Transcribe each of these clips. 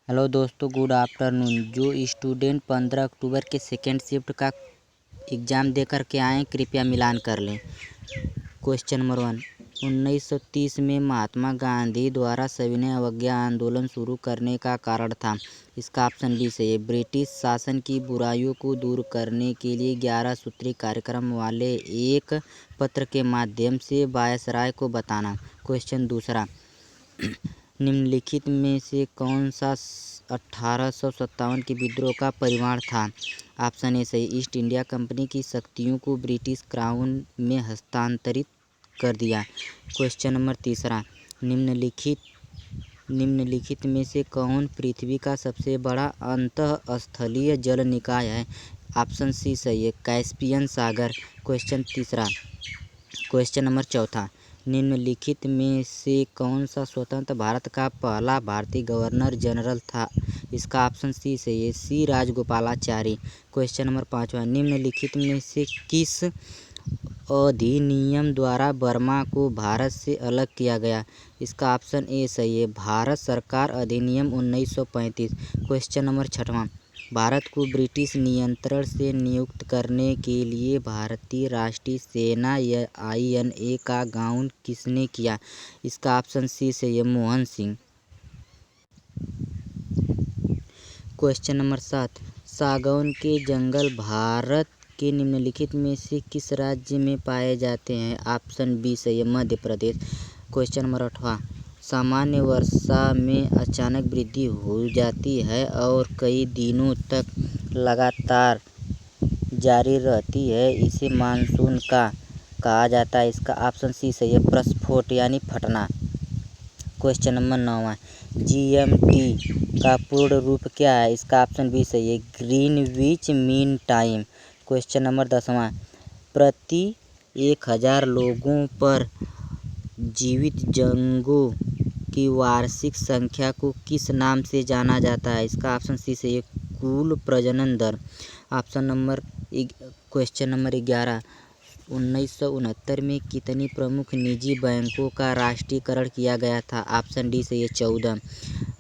Hello दोस्तों, good afternoon. जो student 15 अक्टूबर के सेकेंड शिफ्ट का एग्ज़ाम दे कर के आएँ, कृपया मिलान कर लें। क्वेश्चन नंबर 1, 1930 में महात्मा गांधी द्वारा सविनय अवज्ञा आंदोलन शुरू करने का कारण था। इसका ऑप्शन बी सही है। ब्रिटिश शासन की बुराइयों को दूर करने के लिए 11 सूत्री कार्यक्रम वाले एक पत्र के माध्यम से वायसराय को बताना। क्वेश्चन दूसरा, निम्नलिखित में से कौन सा 1857 के विद्रोह का परिवार था? ऑप्शन ए सही, ईस्ट इंडिया कंपनी की शक्तियों को ब्रिटिश क्राउन में हस्तांतरित कर दिया। क्वेश्चन नंबर तीसरा, निम्नलिखित में से कौन पृथ्वी का सबसे बड़ा अंतःस्थलीय जल निकाय है? ऑप्शन सी सही है, कैस्पियन सागर। क्वेश्चन नंबर चौथा, निम्नलिखित में से कौन सा स्वतंत्र भारत का पहला भारतीय गवर्नर जनरल था? इसका ऑप्शन सी सही है, सी राजगोपालाचारी। क्वेश्चन नंबर पाँचवा, निम्नलिखित में से किस अधिनियम द्वारा बर्मा को भारत से अलग किया गया? इसका ऑप्शन ए सही है, भारत सरकार अधिनियम 1935। क्वेश्चन नंबर छठवां, भारत को ब्रिटिश नियंत्रण से नियुक्त करने के लिए भारतीय राष्ट्रीय सेना या INA का गठन किसने किया? इसका ऑप्शन सी सही है, मोहन सिंह। क्वेश्चन नंबर 7, सागौन के जंगल भारत के निम्नलिखित में से किस राज्य में पाए जाते हैं? ऑप्शन बी सही है, मध्य प्रदेश। क्वेश्चन नंबर 8वां, सामान्य वर्षा में अचानक वृद्धि हो जाती है और कई दिनों तक लगातार जारी रहती है, इसे मानसून का कहा जाता है। इसका ऑप्शन सी सही है, प्रस्फोट यानी फटना। क्वेश्चन नंबर 9वां, GMT का पूर्ण रूप क्या है? इसका ऑप्शन बी सही है, Greenwich mean time. Question number 10वां, प्रति 1000 लोगों पर जीवित जंगों की वार्षिक संख्या को किस नाम से जाना जाता है? इसका ऑप्शन सी सही है, कुल प्रजनन दर। क्वेश्चन नंबर 11, 1969 में कितनी प्रमुख निजी बैंकों का राष्ट्रीयकरण किया गया था? ऑप्शन डी सही है, 14।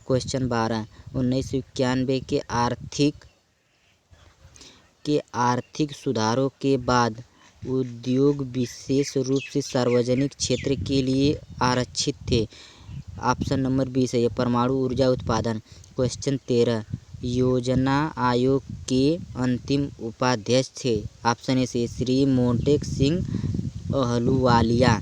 क्वेश्चन 12, 1991 के आर्थिक सुधारों के बाद उद्योग विशेष रूप से सार्वजनिक क्षेत्र के लिए आरक्षित थे। ऑप्शन नंबर बी सही है, परमाणु ऊर्जा उत्पादन। क्वेश्चन 13, योजना आयोग के अंतिम उपाध्यक्ष थे? ऑप्शन ए से श्री मोंटेक सिंह अहलूवालिया।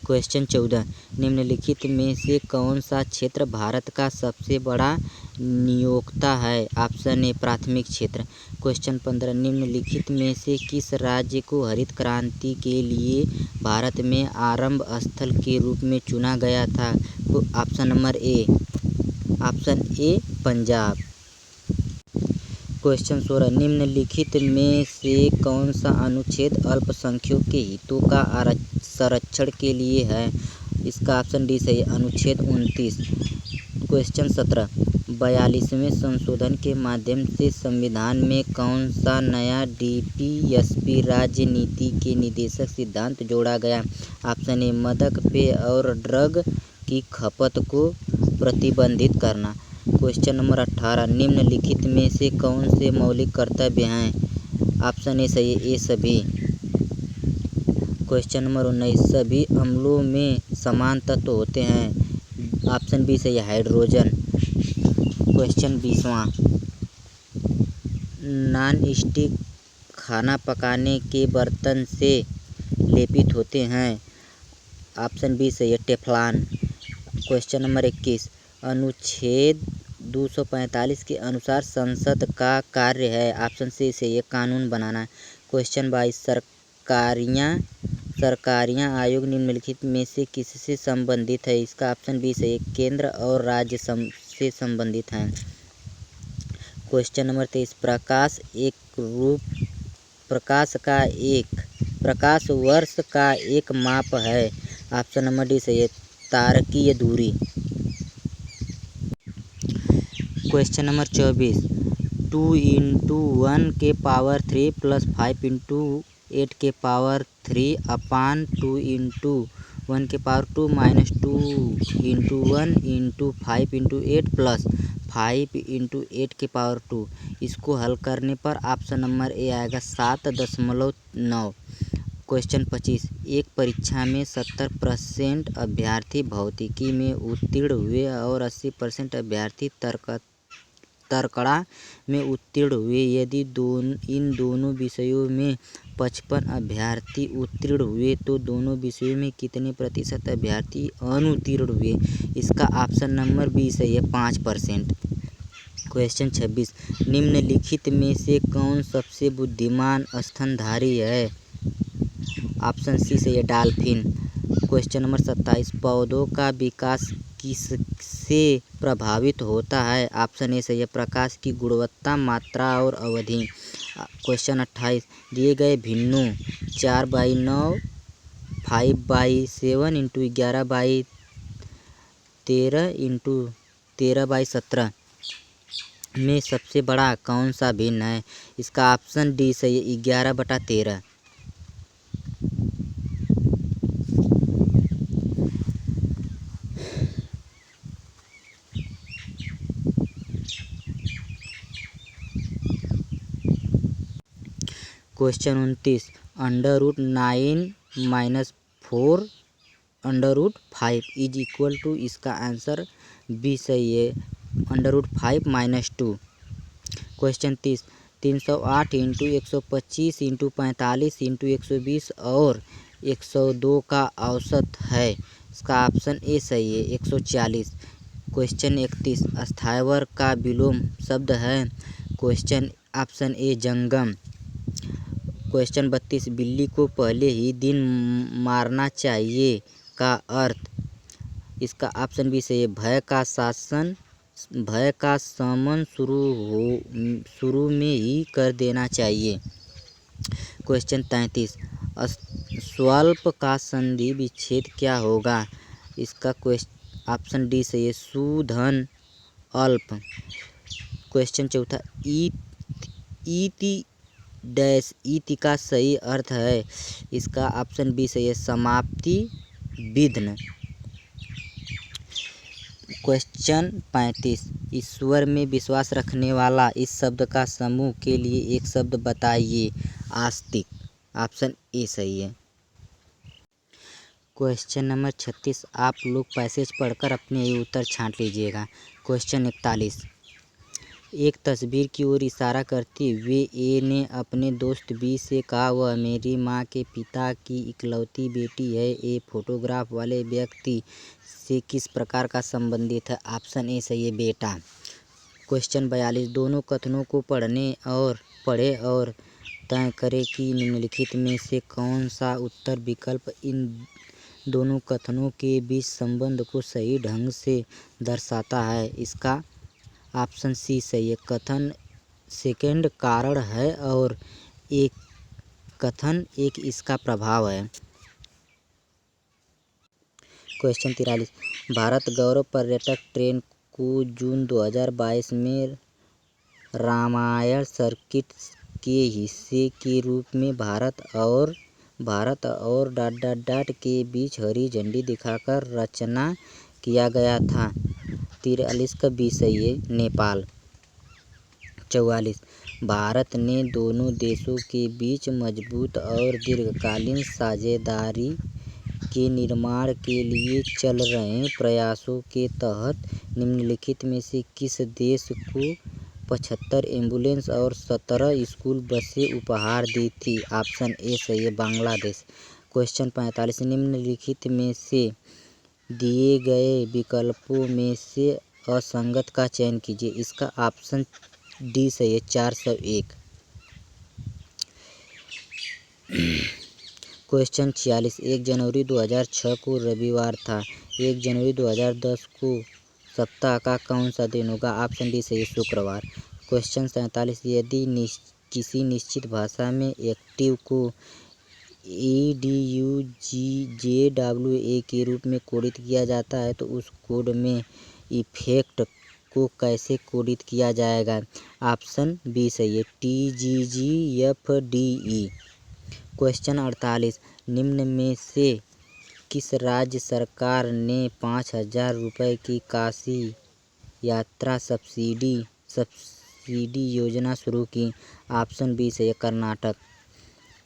क्वेश्चन 14, निम्नलिखित में से कौन सा क्षेत्र भारत का सबसे बड़ा नियोक्ता है? ऑप्शन ए, प्राथमिक क्षेत्र। क्वेश्चन 15, निम्नलिखित में से किस राज्य को हरित क्रांति के लिए भारत में आरंभ स्थल के रूप में चुना गया था? Option number A, Punjab. Question 16, निम्नलिखित में से कौन सा अनुच्छेद अल्पसंख्यकों के हितों का संरक्षण के लिए है? इसका ऑप्शन डी सही है, अनुच्छेद 29। क्वेश्चन 17, 42वें संशोधन के माध्यम से संविधान में कौन सा नया DPSP राज्य नीति के निदेशक सिद्धांत जोड़ा गया? ऑप्शन ए, मादक पेय और ड्रग की खपत को प्रतिबंधित करना। क्वेश्चन नंबर 18, निम्नलिखित में से कौन से मौलिक कर्तव्य हैं? ऑप्शन ए सही है, ये सभी। क्वेश्चन नंबर 19, सभी अम्लों में समान तत्व होते हैं? ऑप्शन बी सही है, हाइड्रोजन। क्वेश्चन 20वां, नॉन स्टिक खाना पकाने के बर्तन से लेपित होते हैं? ऑप्शन बी सही है, टेफ्लॉन। क्वेश्चन नंबर 21, अनुच्छेद 245 के अनुसार संसद का कार्य है? ऑप्शन सी से ये कानून बनाना। क्वेश्चन 22, सरकारियाँ आयोग निम्नलिखित में से किससे संबंधित है? इसका ऑप्शन बी से केंद्र और राज्य से संबंधित हैं। क्वेश्चन नंबर 23, प्रकाश वर्ष का एक माप है? ऑप्शन नंबर डी सही है, तारकीय दूरी। क्वेश्चन नंबर 24, 2 × 1 के पावर 3 + 5 × 8 के पावर 3 अपान 2 × 1 के पावर 2 - 2 × 1 × 5 × 8 + 5 × 8⁴ इसको हल करने पर ऑप्शन नंबर ए आएगा 7.9। क्वेश्चन 25 एक परीक्षा में 70% अभ्यर्थी भौतिकी में उत्तीर्ण हुए और 80% अभ्यर्थी तर्कड़ा में उत्तीर्ण हुए। यदि इन दोनों विषयों में 55 अभ्यर्थी उत्तीर्ण हुए तो दोनों विषयों में कितने प्रतिशत अभ्यर्थी अनुत्तीर्ण हुए? इसका ऑप्शन नंबर बी सही है, 5%। क्वेश्चन 26 निम्नलिखित में से कौन सबसे बुद्धिमान स्तनधारी है? ऑप्शन सी सही है, डॉल्फिन। क्वेश्चन नंबर 27 पौधों का विकास किससे प्रभावित होता है? ऑप्शन ए सही है, प्रकाश की गुणवत्ता, मात्रा और अवधि। क्वेश्चन 28 दिए गए भिन्नों 4/9, 5/7 × 11/13 × 13/17 में सबसे बड़ा कौन सा भिन्न है? इसका ऑप्शन डी सही है, 11/13। क्वेश्चन 29 √9 - 4 √5 इज इक्वल टू, इसका आंसर बी सही है, √5 - 2। क्वेश्चन 30 308 × 125 × 45 × 120 और 102 का औसत है। इसका ऑप्शन ए सही है, 140। क्वेश्चन 31 स्थावर का विलोम शब्द है? क्वेश्चन ऑप्शन ए जंगम। क्वेश्चन 32 बिल्ली को पहले ही दिन मारना चाहिए का अर्थ? इसका ऑप्शन बी सही है, भय का शमन शुरू में ही कर देना चाहिए। क्वेश्चन 33 स्वल्प का संधि विच्छेद क्या होगा? इसका ऑप्शन डी सही है, सुधन अल्प। क्वेश्चन 34 इति का सही अर्थ है? इसका ऑप्शन बी सही है, समाप्ति विघ्न। क्वेश्चन 35 ईश्वर में विश्वास रखने वाला इस शब्द का समूह के लिए एक शब्द बताइए। आस्तिक। ऑप्शन ए सही है। क्वेश्चन नंबर 36 आप लोग पैसेज पढ़कर अपने ये उत्तर छांट लीजिएगा। क्वेश्चन 41 एक तस्वीर की ओर इशारा करते हुए ए ने अपने दोस्त बी से कहा, वह मेरी माँ के पिता की इकलौती बेटी है। ए फोटोग्राफ वाले व्यक्ति से किस प्रकार का संबंधित है? ऑप्शन ए सही है, बेटा। क्वेश्चन 42 दोनों कथनों को पढ़ें और तय करें कि निम्नलिखित में से कौन सा उत्तर विकल्प इन दोनों कथनों के बीच संबंध को सही ढंग से दर्शाता है। इसका ऑप्शन सी सही है, कथन सेकंड कारण है और एक कथन एक इसका प्रभाव है। क्वेश्चन 43 भारत गौरव पर्यटक ट्रेन को जून 2022 में रामायण सर्किट के हिस्से के रूप में भारत और ... के बीच हरी झंडी दिखाकर रवाना किया गया था। 43 का बी सही है, नेपाल। 44 भारत ने दोनों देशों के बीच मजबूत और दीर्घकालीन साझेदारी के निर्माण के लिए चल रहे प्रयासों के तहत निम्नलिखित में से किस देश को 75 एम्बुलेंस और 17 स्कूल बसें उपहार दी थी? ऑप्शन ए सही है, बांग्लादेश। क्वेश्चन 45 निम्नलिखित में से दिए गए विकल्पों में से असंगत का चयन कीजिए। इसका ऑप्शन डी सही है, 401। क्वेश्चन 46 1 जनवरी 2006 को रविवार था। 1 जनवरी 2010 को सप्ताह का कौन सा दिन होगा? ऑप्शन डी सही है, शुक्रवार। क्वेश्चन 47 यदि किसी निश्चित भाषा में एक्टिव को EDUGJWA के रूप में कोडित किया जाता है तो उस कोड में इफेक्ट को कैसे कोडित किया जाएगा? ऑप्शन बी सही है, TGGFDE। क्वेश्चन 48 निम्न में से किस राज्य सरकार ने 5,000 रुपये की काशी यात्रा सब्सिडी योजना शुरू की? ऑप्शन बी सही है कर्नाटक।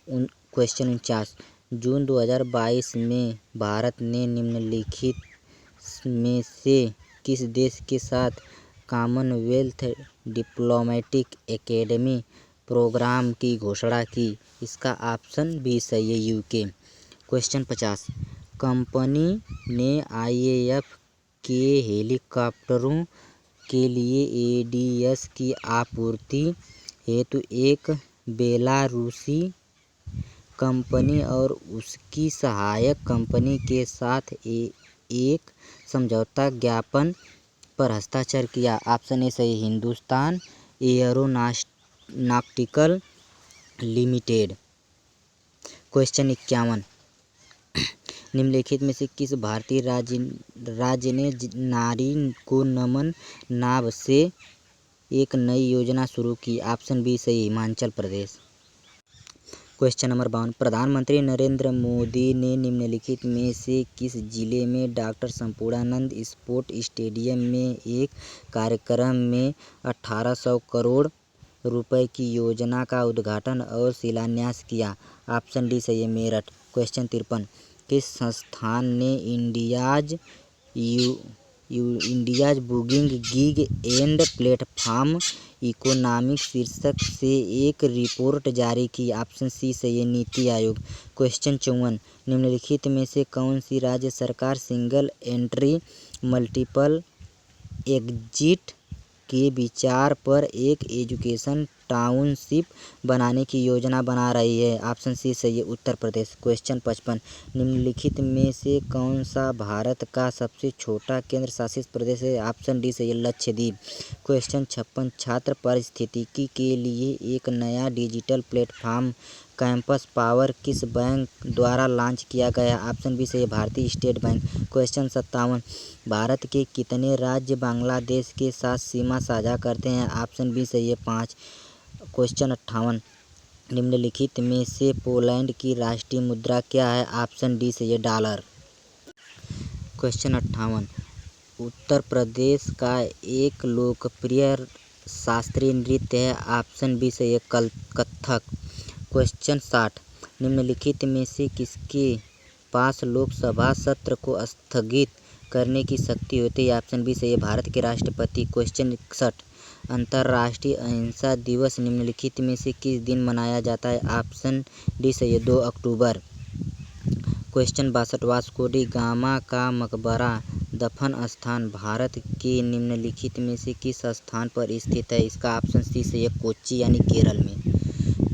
क्वेश्चन 49, जून 2022 में भारत ने निम्नलिखित में से किस देश के साथ कॉमनवेल्थ डिप्लोमेटिक एकेडमी प्रोग्राम की घोषणा की? इसका ऑप्शन बी सही है यूके। क्वेश्चन 50, कंपनी ने आईएएफ के हेलीकॉप्टरों के लिए एडीएस की आपूर्ति हेतु एक बेलारूसी कंपनी और उसकी सहायक कंपनी के साथ एक समझौता ज्ञापन पर हस्ताक्षर किया। ऑप्शन ए सही, हिंदुस्तान एयरोनॉटिकल लिमिटेड। क्वेश्चन 51, निम्नलिखित में से किस भारतीय राज्य ने नारी को नमन नाम से एक नई योजना शुरू की? ऑप्शन बी सही, हिमाचल प्रदेश। क्वेश्चन नंबर 52, प्रधानमंत्री नरेंद्र मोदी ने निम्नलिखित में से किस जिले में डॉक्टर संपूर्णानंद स्पोर्ट स्टेडियम में एक कार्यक्रम में 1800 करोड़ रुपए की योजना का उद्घाटन और शिलान्यास किया? ऑप्शन डी सही है, मेरठ। क्वेश्चन 53, किस संस्थान ने India's booming gig and platform economics शीर्षक से एक रिपोर्ट जारी की? ऑप्शन सी सही है, नीति आयोग। क्वेश्चन 54, निम्नलिखित में से कौन सी राज्य सरकार सिंगल एंट्री मल्टीपल एग्जिट के विचार पर एक एजुकेशन टाउनशिप बनाने की योजना बना रही है? ऑप्शन सी सही है, उत्तर प्रदेश। क्वेश्चन 55, निम्नलिखित में से कौन सा भारत का सबसे छोटा केंद्र शासित प्रदेश है? ऑप्शन डी सही है, लक्षद्वीप। क्वेश्चन 56, छात्र पारिस्थितिकी के लिए एक नया डिजिटल प्लेटफॉर्म कैंपस पावर किस बैंक द्वारा लॉन्च किया गया? ऑप्शन बी सही है, भारतीय स्टेट बैंक। क्वेश्चन 57, भारत के कितने राज्य बांग्लादेश के साथ सीमा साझा करते हैं? ऑप्शन बी सही है, 5। क्वेश्चन 58, निम्नलिखित में से पोलैंड की राष्ट्रीय मुद्रा क्या है? ऑप्शन डी सही है, डॉलर। क्वेश्चन 58, उत्तर प्रदेश का एक लोकप्रिय शास्त्रीय नृत्य है? ऑप्शन बी सही है, कथक। क्वेश्चन 60, निम्नलिखित में से किसके पास लोकसभा सत्र को स्थगित करने की शक्ति होती है? ऑप्शन बी सही है, भारत के राष्ट्रपति। क्वेश्चन 61, अंतर्राष्ट्रीय अहिंसा दिवस निम्नलिखित में से किस दिन मनाया जाता है? ऑप्शन डी सही है, 2 अक्टूबर। क्वेश्चन 62, वास्को डी गामा का मकबरा दफन स्थान भारत के निम्नलिखित में से किस स्थान पर स्थित है? इसका ऑप्शन सी सही है, कोच्चि यानी केरल में।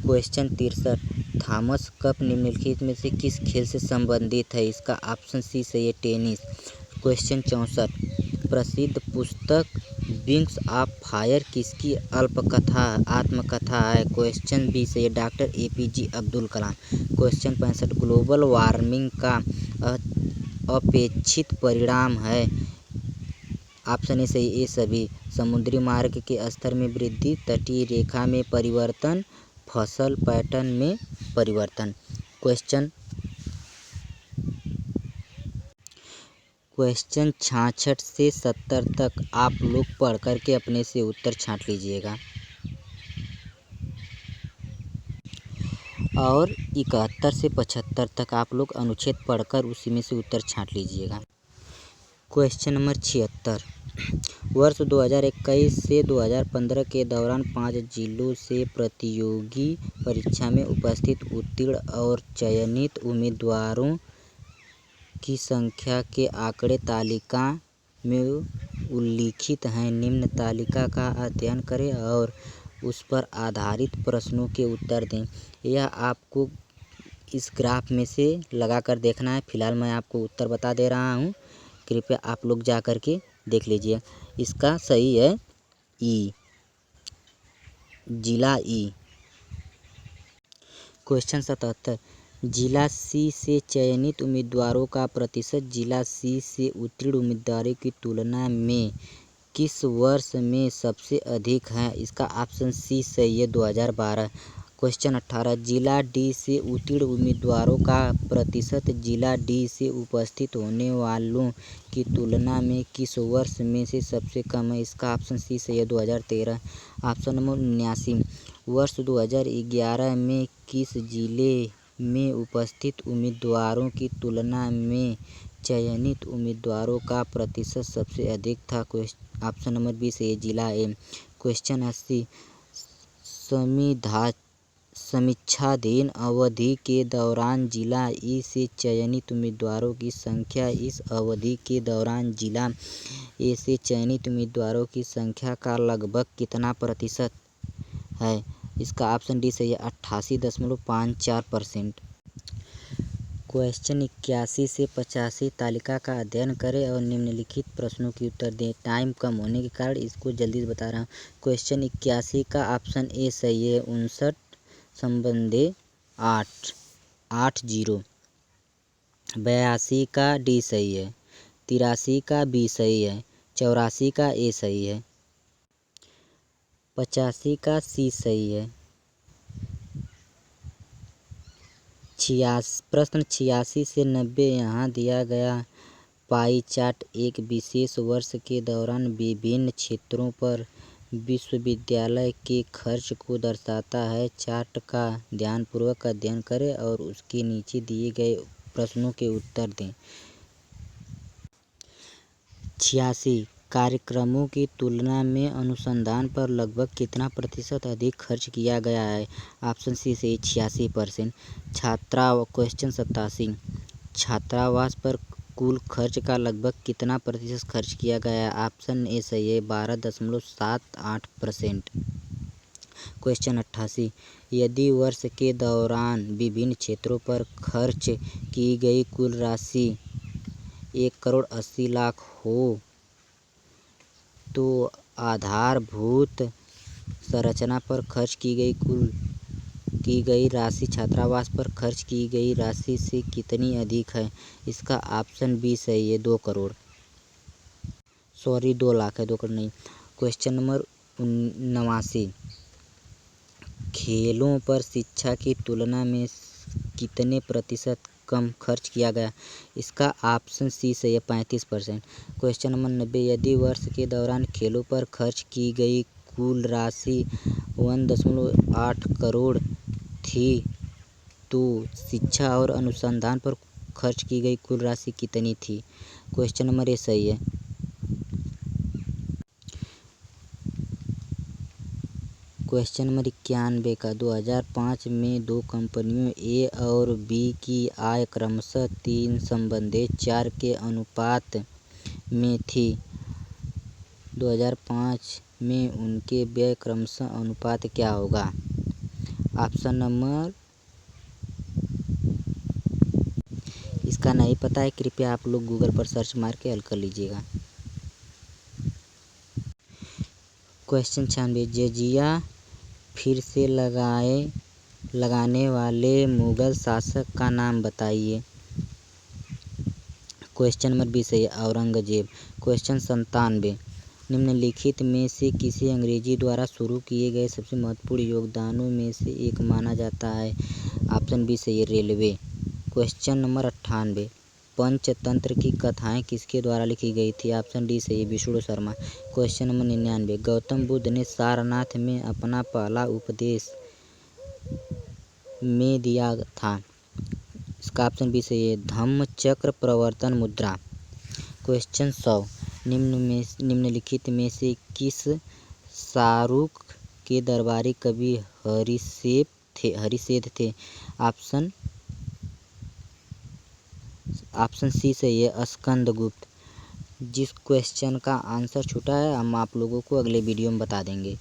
क्वेश्चन 63, थॉमस कप निम्नलिखित में से किस खेल से संबंधित है? इसका ऑप्शन सी सही है, टेनिस। क्वेश्चन 64, प्रसिद्ध पुस्तक विंग्स ऑफ फायर किसकी आत्मकथा है? क्वेश्चन बी सही है, doctor APJ Abdul Kalam. Question 65, global warming का अपेक्षित परिणाम है? ऑप्शन ए सही, ए सभी। समुद्री मार्ग के स्तर में वृद्धि, तटीय रेखा में परिवर्तन, फसल पैटर्न में परिवर्तन। क्वेश्चन 66 से 70 तक आप लोग पढ़ करके अपने से उत्तर छांट लीजिएगा और 71 से 75 तक आप लोग अनुच्छेद पढ़कर उसी में से उत्तर छांट लीजिएगा। क्वेश्चन नंबर 76, वर्ष 2021 से 2015 के दौरान 5 जिलों से प्रतियोगी परीक्षा में उपस्थित उत्तीर्ण और चयनित उम्मीदवारों की संख्या के आंकड़े तालिका में उल्लिखित हैं। निम्न तालिका का अध्ययन करें और उस पर आधारित प्रश्नों के उत्तर दें। यह आपको इस ग्राफ में से लगा कर देखना है। फिलहाल मैं आपको उत्तर बता दे रहा हूँ, कृपया आप लोग जा कर के देख लीजिए। इसका सही है ई, जिला ई। क्वेश्चन 77, जिला सी से चयनित उम्मीदवारों का प्रतिशत जिला सी से उत्तीर्ण उम्मीदवारों की तुलना में किस वर्ष में सबसे अधिक है? इसका ऑप्शन सी सही है, 2012। क्वेश्चन 18 जिला डी से उत्तीर्ण उम्मीदवारों का प्रतिशत जिला डी से उपस्थित होने वालों की तुलना में किस वर्ष में से सबसे कम है? इसका ऑप्शन सी सही है 2013। ऑप्शन नंबर 79 वर्ष 2011 में किस जिले में उपस्थित उम्मीदवारों की तुलना में चयनित उम्मीदवारों का प्रतिशत सबसे अधिक था? ऑप्शन नंबर बी सही है जिला ए। क्वेश्चन 80 समीक्षाधीन अवधि के दौरान जिला ई से चयनित उम्मीदवारों की संख्या इस अवधि के दौरान जिला ए से चयनित उम्मीदवारों की संख्या का लगभग कितना प्रतिशत है? इसका ऑप्शन डी सही है 88.54%। क्वेश्चन 81 से 85 तालिका का अध्ययन करें और निम्नलिखित प्रश्नों की उत्तर दें। टाइम कम होने के कारण इसको जल्दी से बता रहा हूँ। क्वेश्चन 81 का ऑप्शन ए सही है 59 संबंधे 80। 82 का डी सही है, 83 का बी सही है, 84 का ए सही है, 85 का सी सही है। प्रश्न 86 से 90 यहाँ दिया गया पाई चार्ट एक विशेष वर्ष के दौरान विभिन्न क्षेत्रों पर विश्वविद्यालय के खर्च को दर्शाता है। चार्ट का ध्यानपूर्वक अध्ययन करें और उसके नीचे दिए गए प्रश्नों के उत्तर दें। 86 कार्यक्रमों की तुलना में अनुसंधान पर लगभग कितना प्रतिशत अधिक खर्च किया गया है? ऑप्शन सी से 86%। क्वेश्चन 87 छात्रावास पर कुल खर्च का लगभग कितना प्रतिशत खर्च किया गया है? ऑप्शन ए सही है 12.78%। क्वेश्चन 88 यदि वर्ष के दौरान विभिन्न क्षेत्रों पर खर्च की गई कुल राशि 1,80,00,000 हो तो आधारभूत संरचना पर खर्च की गई राशि छात्रावास पर खर्च की गई राशि से कितनी अधिक है? इसका ऑप्शन बी सही है 2 करोड़। 2 लाख है, 2 करोड़ नहीं। क्वेश्चन नंबर 89 खेलों पर शिक्षा की तुलना में कितने प्रतिशत कम खर्च किया गया? इसका ऑप्शन सी सही है 35%। क्वेश्चन नंबर 90 यदि वर्ष के दौरान खेलों पर खर्च की गई कुल राशि 1.8 करोड़ थी तो शिक्षा और अनुसंधान पर खर्च की गई कुल राशि कितनी थी? क्वेश्चन नंबर ए सही है। क्वेश्चन नंबर 91 का 2005 में दो कंपनियों ए और बी की आय क्रमशः 3/4 के अनुपात में थी। 2005 में उनके व्यय क्रमशः अनुपात क्या होगा? ऑप्शन नंबर इसका नहीं पता है, कृपया आप लोग गूगल पर सर्च मार के हल कर लीजिएगा। क्वेश्चन 96 जजिया फिर से लगाने वाले मुगल शासक का नाम बताइए। क्वेश्चन नंबर बी सही है औरंगजेब। क्वेश्चन 97 निम्नलिखित में से किसे अंग्रेजी द्वारा शुरू किए गए सबसे महत्वपूर्ण योगदानों में से एक माना जाता है? ऑप्शन बी सही है रेलवे। क्वेश्चन नंबर 98 पंचतंत्र की कथाएं किसके द्वारा लिखी गई थी? ऑप्शन डी सही है विष्णु शर्मा। क्वेश्चन नंबर 99 गौतम बुद्ध ने सारनाथ में अपना पहला उपदेश में दिया था? इसका ऑप्शन बी सही है धम्मचक्र प्रवर्तन मुद्रा। क्वेश्चन 100 निम्नलिखित में से किस शाहरुख के दरबारी कवि हरिसेठ थे? ऑप्शन सी सही है स्कंदगुप्त। जिस क्वेश्चन का आंसर छूटा है हम आप लोगों को अगले वीडियो में बता देंगे।